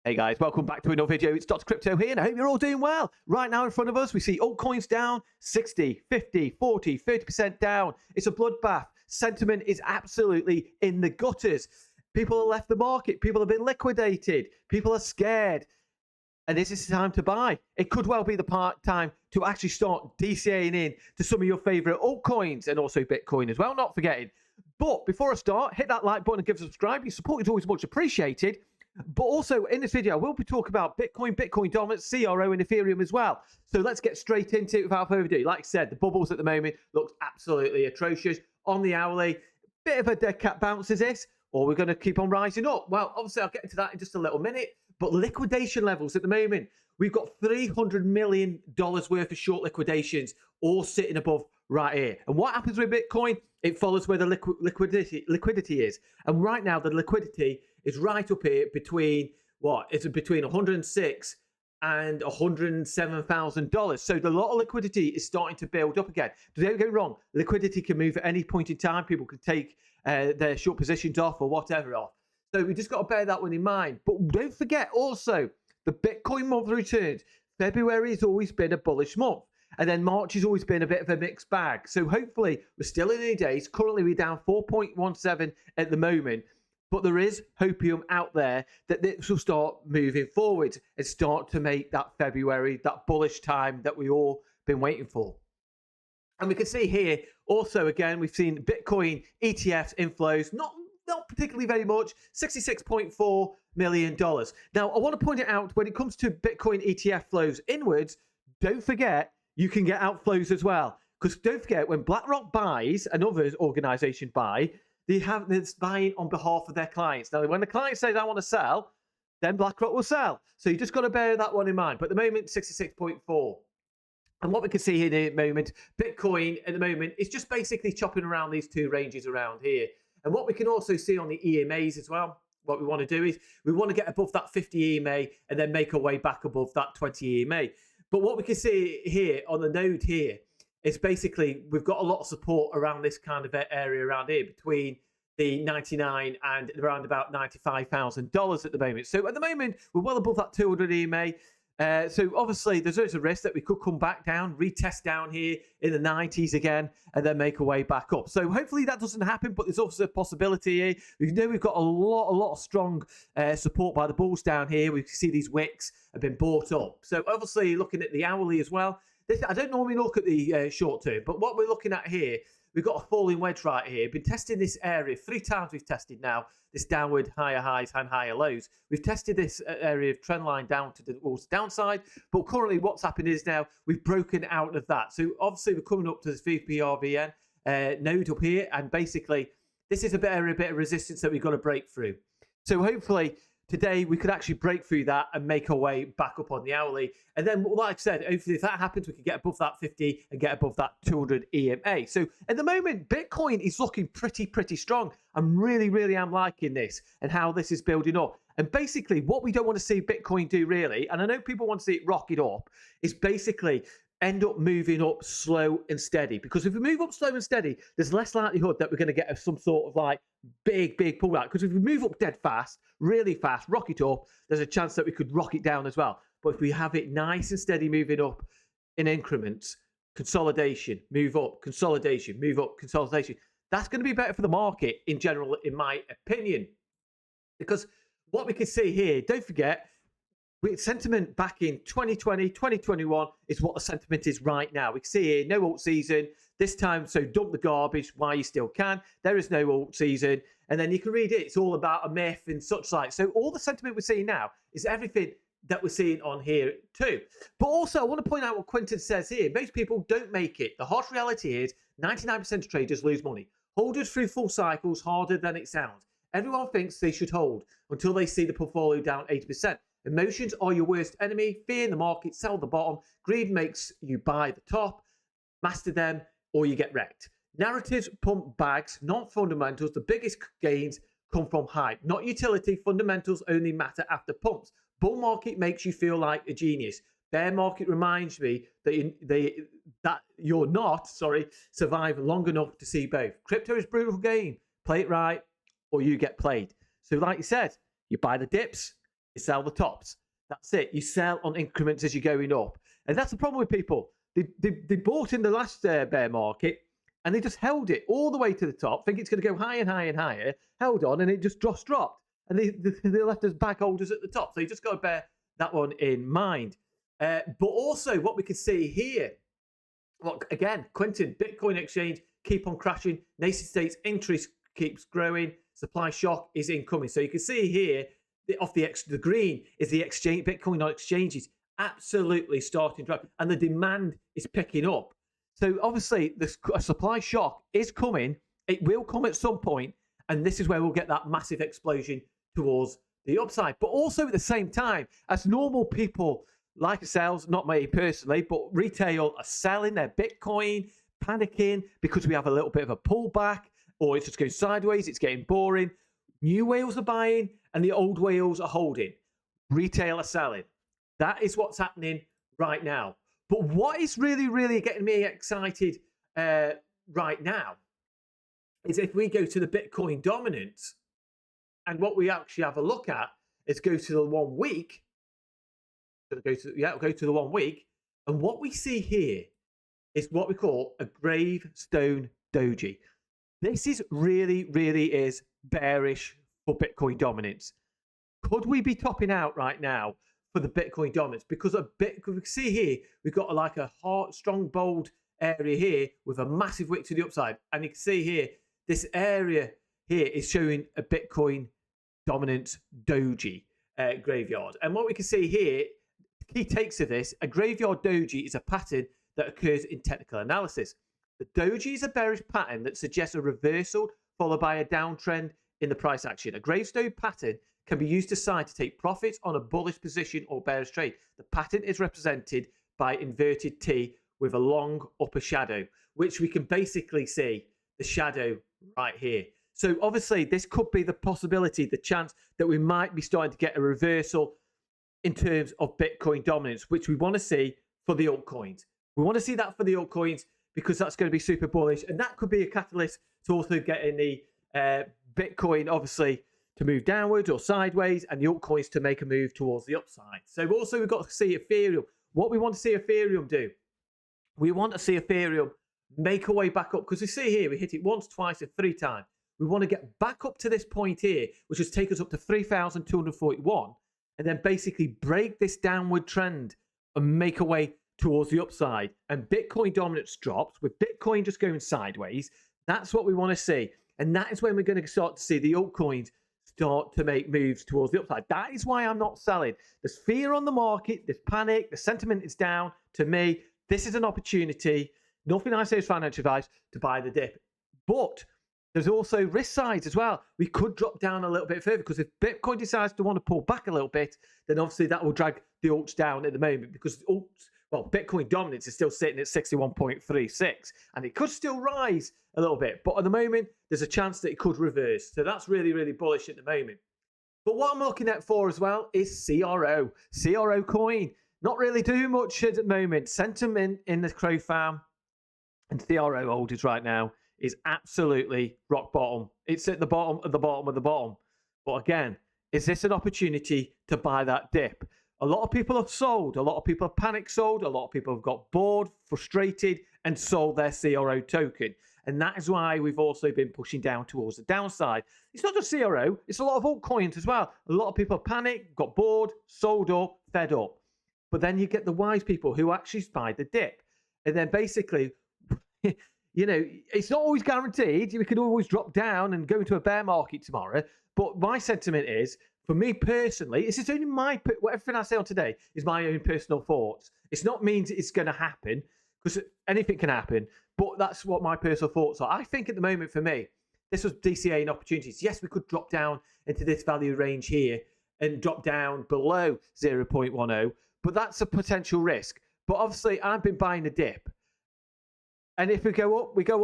Hey guys, welcome back to another video. It's Dr. Crypto here, and I hope you're all doing well. Right now in front of us, we see altcoins down 60, 50, 40, 30% down. It's a bloodbath. Sentiment is absolutely in the gutters. People have left the market. People have been liquidated. People are scared. And this is the time to buy. It could well be the time to actually start DCAing in to some of your favorite altcoins and also Bitcoin as well, not forgetting. But before I start, hit that like button and give a subscribe. Your support is always much appreciated. But also in this video, I will be talking about Bitcoin, Bitcoin dominance, CRO, and Ethereum as well. So let's get straight into it without further ado. Like I said, the bubbles at the moment looks absolutely atrocious. On the hourly, bit of a dead cat bounce is this, or we're going to keep on rising up. Well, obviously, I'll get into that in just a little minute. But liquidation levels at the moment, we've got $300 million worth of short liquidations all sitting above right here. And what happens with Bitcoin? It follows where the liquidity is. And right now, the liquidity is right up here between what? It's between 106 and $107,000. So the lot of liquidity is starting to build up again. Don't get me wrong, liquidity can move at any point in time. People can take their short positions off or whatever off. So we just got to bear that one in mind. But don't forget also the Bitcoin monthly returns. February has always been a bullish month. And then March has always been a bit of a mixed bag. So hopefully we're still in early days. Currently we're down 4.17 at the moment. But there is hopium out there that this will start moving forward and start to make that February, that bullish time that we all been waiting for. And we can see here also, again, we've seen Bitcoin ETFs inflows, not particularly very much, $66.4 million. Now, I want to point it out, when it comes to Bitcoin ETF flows inwards, don't forget you can get outflows as well. Because don't forget, when BlackRock buys, another organization buy, they have this buying on behalf of their clients. Now, when the client says, I want to sell, then BlackRock will sell. So you just got to bear that one in mind. But at the moment, 66.4. And what we can see here at the moment, Bitcoin at the moment is just basically chopping around these two ranges around here. And what we can also see on the EMAs as well, what we want to do is we want to get above that 50 EMA and then make our way back above that 20 EMA. But what we can see here on the node here is basically we've got a lot of support around this kind of area around here between the 99 and around about $95,000 at the moment. So at the moment, we're well above that 200 EMA. So obviously, there's always a risk that we could come back down, retest down here in the 90s again, and then make our way back up. So hopefully that doesn't happen, but there's also a possibility here. We know we've got a lot of strong support by the bulls down here. We can see these wicks have been bought up. So obviously, looking at the hourly as well, I don't normally look at the short term, but what we're looking at here, we've got a falling wedge right here. Been testing this area 3 times. We've tested now this downward higher highs and higher lows. We've tested this area of trend line down to the downside, but currently what's happened is now we've broken out of that. So obviously we're coming up to this VPRVN node up here, and basically this is a bit of resistance that we've got to break through. So hopefully today we could actually break through that and make our way back up on the hourly. And then, like I said, hopefully if that happens, we can get above that 50 and get above that 200 EMA. So at the moment, Bitcoin is looking pretty strong. I'm really am liking this and how this is building up. And basically what we don't want to see Bitcoin do really, and I know people want to see it rocket up, is basically end up moving up slow and steady. Because if we move up slow and steady, there's less likelihood that we're going to get some sort of like big pullback. Because if we move up dead fast, really fast, rocket up, there's a chance that we could rocket down as well. But if we have it nice and steady moving up in increments, consolidation, move up, consolidation, move up, consolidation, that's going to be better for the market in general, in my opinion. Because what we can see here, don't forget, sentiment back in 2020, 2021 is what the sentiment is right now. We can see here, no alt season this time, so dump the garbage while you still can. There is no alt season. And then you can read it. It's all about a myth and such like. So all the sentiment we're seeing now is everything that we're seeing on here too. But also, I want to point out what Quentin says here. Most people don't make it. The harsh reality is 99% of traders lose money. Holders through full cycles harder than it sounds. Everyone thinks they should hold until they see the portfolio down 80%. Emotions are your worst enemy. Fear in the market, sell the bottom. Greed makes you buy the top. Master them or you get wrecked. Narratives pump bags, not fundamentals. The biggest gains come from hype, not utility. Fundamentals only matter after pumps. Bull market makes you feel like a genius. Bear market reminds me that you're not survive long enough to see both. Crypto is a brutal game. Play it right or you get played. So like you said, you buy the dips, you sell the tops. That's it. You sell on increments as you're going up. And that's the problem with people. They bought in the last bear market and they just held it all the way to the top, think it's going to go higher and higher and higher, held on, and it just dropped. And they left us bag holders at the top. So you just got to bear that one in mind. But also what we can see here, again, Quentin, Bitcoin exchange, keep on crashing. Nation states interest keeps growing. Supply shock is incoming. So you can see here, off the green is the exchange, Bitcoin on exchanges absolutely starting to drop, and the demand is picking up. So obviously the supply shock is coming. It will come at some point, and this is where we'll get that massive explosion towards the upside. But also at the same time, as normal people like ourselves, not me personally, but retail are selling their Bitcoin, panicking because we have a little bit of a pullback, or it's just going sideways, it's getting boring. New whales are buying and the old whales are holding. Retail are selling. That is what's happening right now. But what is really, really getting me excited right now is if we go to the Bitcoin dominance, and what we actually have a look at is go to the 1 week. Go to the 1 week. And what we see here is what we call a gravestone doji. This is really, really is bearish for Bitcoin dominance. Could we be topping out right now for the Bitcoin dominance? Because we see here, we've got like a hard, strong, bold area here with a massive wick to the upside. And you can see here, this area here is showing a Bitcoin dominance doji graveyard. And what we can see here, key takes of this, a graveyard doji is a pattern that occurs in technical analysis. The doji is a bearish pattern that suggests a reversal followed by a downtrend in the price action. A gravestone pattern can be used to decide to take profits on a bullish position or bearish trade. The pattern is represented by inverted T with a long upper shadow, which we can basically see the shadow right here. So obviously this could be the possibility, the chance that we might be starting to get a reversal in terms of Bitcoin dominance, which we want to see for the altcoins. We want to see that for the altcoins because that's going to be super bullish. And that could be a catalyst to also getting the Bitcoin, obviously, to move downwards or sideways, and the altcoins to make a move towards the upside. So also we've got to see Ethereum. What we want to see Ethereum do, we want to see Ethereum make a way back up, because we see here, we hit it once, twice, and 3 times. We want to get back up to this point here, which has taken us up to 3,241, and then basically break this downward trend and make a way towards the upside. And Bitcoin dominance drops, with Bitcoin just going sideways. That's what we want to see. And that is when we're going to start to see the altcoins start to make moves towards the upside. That is why I'm not selling. There's fear on the market, there's panic, the sentiment is down. To me, this is an opportunity. Nothing I say is financial advice to buy the dip. But there's also risk sides as well. We could drop down a little bit further, because if Bitcoin decides to want to pull back a little bit, then obviously that will drag the alts down at the moment, because Bitcoin dominance is still sitting at 61.36, and it could still rise a little bit. But at the moment, there's a chance that it could reverse. So that's really, really bullish at the moment. But what I'm looking at for as well is CRO. CRO coin. Not really doing much at the moment. Sentiment in the Crow farm and CRO holders right now is absolutely rock bottom. It's at the bottom of the bottom of the bottom. But again, is this an opportunity to buy that dip? A lot of people have sold. A lot of people have panic sold. A lot of people have got bored, frustrated, and sold their CRO token. And that is why we've also been pushing down towards the downside. It's not just CRO. It's a lot of altcoins as well. A lot of people panicked, got bored, sold up, fed up. But then you get the wise people who actually buy the dip. And then basically, you know, it's not always guaranteed. We could always drop down and go into a bear market tomorrow. But my sentiment is, for me personally, this is only everything I say on today is my own personal thoughts. It's not means it's going to happen, because anything can happen. But that's what my personal thoughts are. I think at the moment for me, this was DCA and opportunities. Yes, we could drop down into this value range here and drop down below 0.10, but that's a potential risk. But obviously, I've been buying a dip. And if we go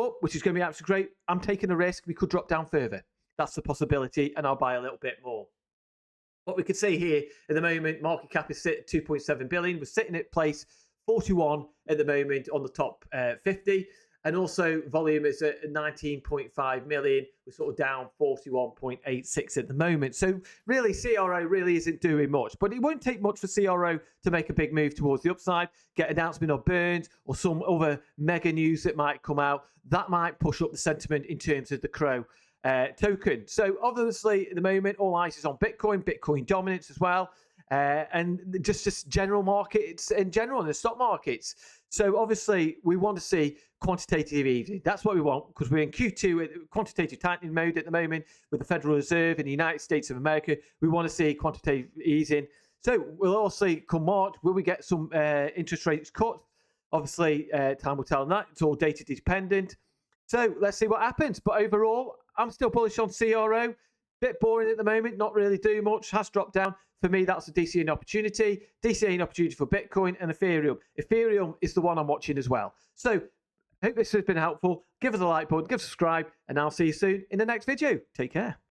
up, which is going to be absolutely great. I'm taking a risk. We could drop down further. That's the possibility, and I'll buy a little bit more. What we could see here at the moment, market cap is sitting at 2.7 billion. We're sitting at place 41 at the moment on the top 50. And also volume is at 19.5 million. We're sort of down 41.86 at the moment. So really, CRO really isn't doing much. But it won't take much for CRO to make a big move towards the upside, get announcement of burns or some other mega news that might come out. That might push up the sentiment in terms of the CRO token. So obviously, at the moment, all eyes is on Bitcoin dominance as well. And just general markets in general, in the stock markets. So obviously, we want to see quantitative easing. That's what we want because we're in Q2 quantitative tightening mode at the moment with the Federal Reserve in the United States of America. We want to see quantitative easing. So we'll also see come March, will we get some interest rates cut? Obviously, time will tell on that. It's all data dependent. So let's see what happens. But overall, I'm still bullish on CRO. Bit boring at the moment, not really doing much, has dropped down. For me, that's a DCA opportunity. DCA opportunity for Bitcoin and Ethereum. Ethereum is the one I'm watching as well. So, hope this has been helpful. Give us a like button, give us a subscribe, and I'll see you soon in the next video. Take care.